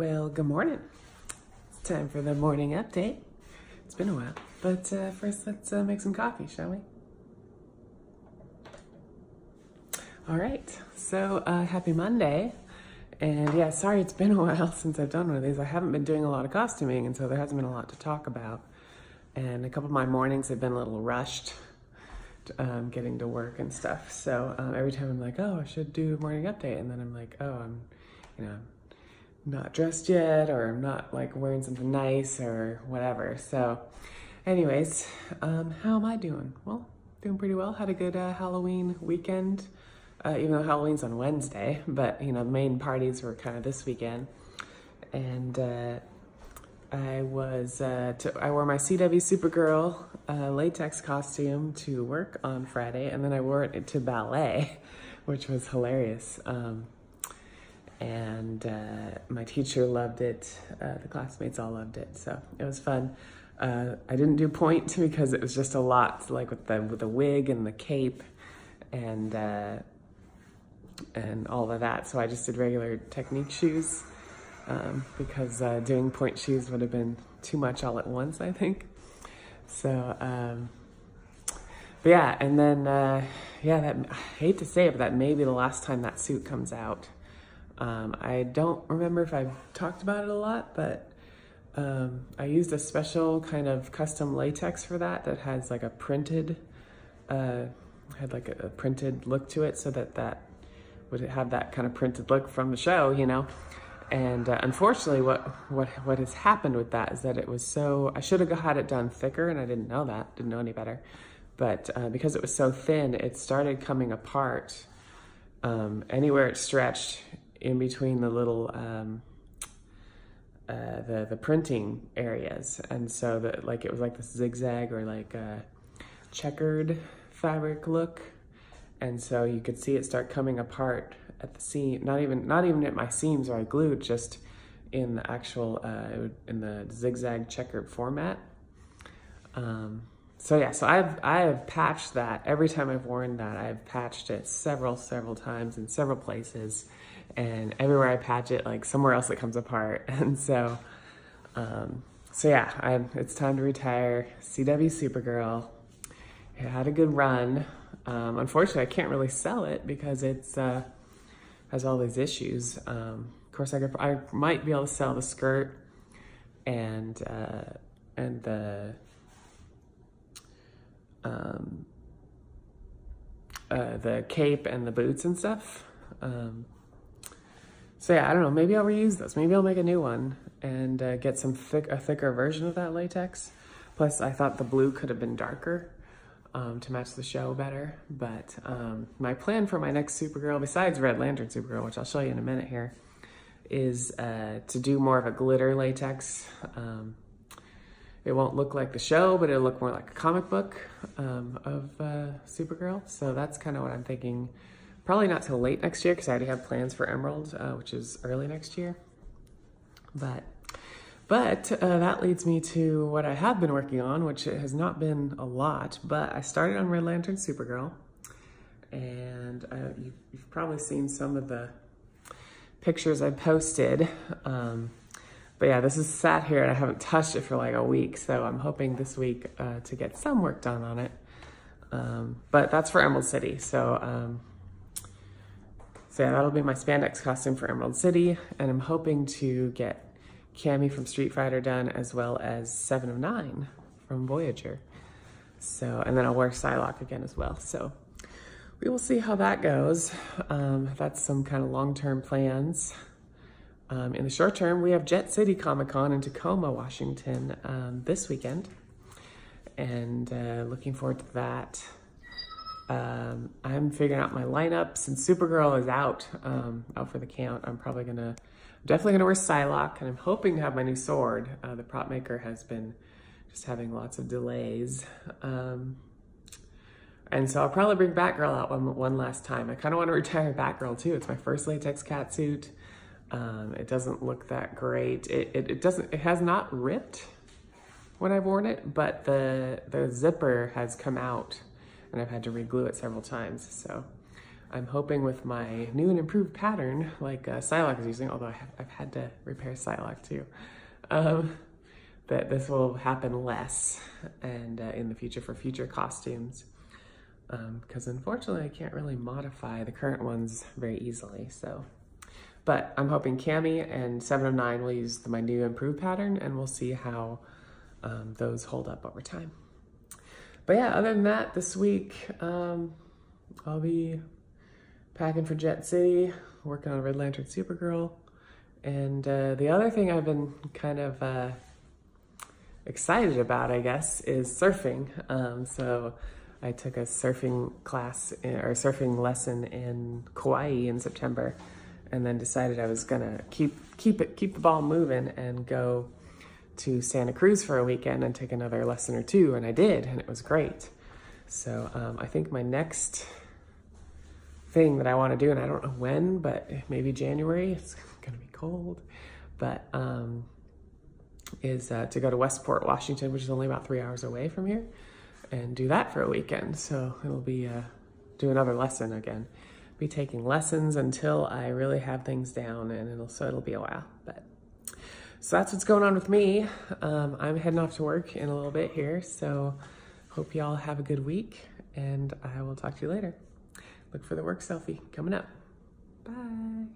Well, good morning. It's time for the morning update. It's been a while, but first let's make some coffee, shall we? All right, so happy Monday. And yeah, sorry it's been a while since I've done one of these. I haven't been doing a lot of costuming, and so there hasn't been a lot to talk about. And a couple of my mornings have been a little rushed, getting to work and stuff. So every time I'm like, oh, I should do a morning update. And then I'm like, oh, I'm not dressed yet, or I'm not like wearing something nice or whatever. So anyways, how am I doing? Well, doing pretty well. Had a good Halloween weekend, even though Halloween's on Wednesday, but the main parties were kind of this weekend. And I wore my CW Supergirl latex costume to work on Friday, and then I wore it to ballet, which was hilarious. And my teacher loved it. The classmates all loved it, so it was fun. I didn't do point because it was just a lot, like with the wig and the cape and all of that. So I just did regular technique shoes because doing point shoes would have been too much all at once, I think. So, but yeah, and then yeah, I hate to say it, but that may be the last time that suit comes out. I don't remember if I've talked about it a lot, but I used a special kind of custom latex for that has like a printed, had like a printed look to it, so that would have that kind of printed look from the show, And unfortunately, what has happened with that is that it was so, I should have had it done thicker, and I didn't know that, didn't know any better. But because it was so thin, it started coming apart anywhere it stretched in between the little the printing areas. And so that it was like this zigzag or like a checkered fabric look, and so you could see it start coming apart at the seam, not even at my seams where I glued, just in the actual in the zigzag checkered format. So yeah, so I have patched that. Every time I've worn that, I've patched it several times in several places. And everywhere I patch it, like somewhere else it comes apart. And so, so yeah, it's time to retire. CW Supergirl. It had a good run. Unfortunately, I can't really sell it because it's has all these issues. Of course, I might be able to sell the skirt and the cape and the boots and stuff. So yeah, I don't know, maybe I'll reuse those. Maybe I'll make a new one and get a thicker version of that latex. Plus, I thought the blue could have been darker to match the show better. But my plan for my next Supergirl, besides Red Lantern Supergirl, which I'll show you in a minute here, is to do more of a glitter latex. It won't look like the show, but it'll look more like a comic book of Supergirl. So that's kind of what I'm thinking. Probably not till late next year because I already have plans for Emerald, which is early next year. But that leads me to what I have been working on, which has not been a lot, but I started on Red Lantern Supergirl. And you've probably seen some of the pictures I posted. But yeah, this is sat here and I haven't touched it for like a week. So I'm hoping this week to get some work done on it. But that's for Emerald City. So yeah, that'll be my spandex costume for Emerald City. And I'm hoping to get Cammy from Street Fighter done, as well as 7 of 9 from Voyager. So, and then I'll wear Psylocke again as well. So we will see how that goes. That's some kind of long-term plans. In the short term, we have Jet City Comic-Con in Tacoma, Washington this weekend. And looking forward to that. I'm figuring out my lineup. Since Supergirl is out for the count, I'm definitely gonna wear Psylocke, and I'm hoping to have my new sword. The prop maker has been just having lots of delays. And so I'll probably bring Batgirl out one last time. I kind of want to retire Batgirl too. It's my first latex catsuit. It doesn't look that great. It has not ripped when I've worn it, but the zipper has come out and I've had to reglue it several times. So I'm hoping with my new and improved pattern, like Psylocke is using, although I've had to repair Psylocke too, that this will happen less and in the future for future costumes. Because unfortunately I can't really modify the current ones very easily, so. But I'm hoping Cami and 7 of 9 will use my new improved pattern, and we'll see how those hold up over time. But yeah, other than that, this week I'll be packing for Jet City, working on Red Lantern Supergirl, and the other thing I've been kind of excited about, I guess, is surfing. So I took a surfing class or surfing lesson in Kauai in September, and then decided I was gonna keep the ball moving and go to Santa Cruz for a weekend and take another lesson or two, and I did, and it was great. So I think my next thing that I want to do, and I don't know when, but maybe January, it's gonna be cold, but is to go to Westport, Washington, which is only about 3 hours away from here, and do that for a weekend. So it'll be do another lesson again. Be taking lessons until I really have things down, and it'll be a while. But so that's what's going on with me. I'm heading off to work in a little bit here, so hope y'all have a good week, and I will talk to you later. Look for the work selfie coming up. Bye.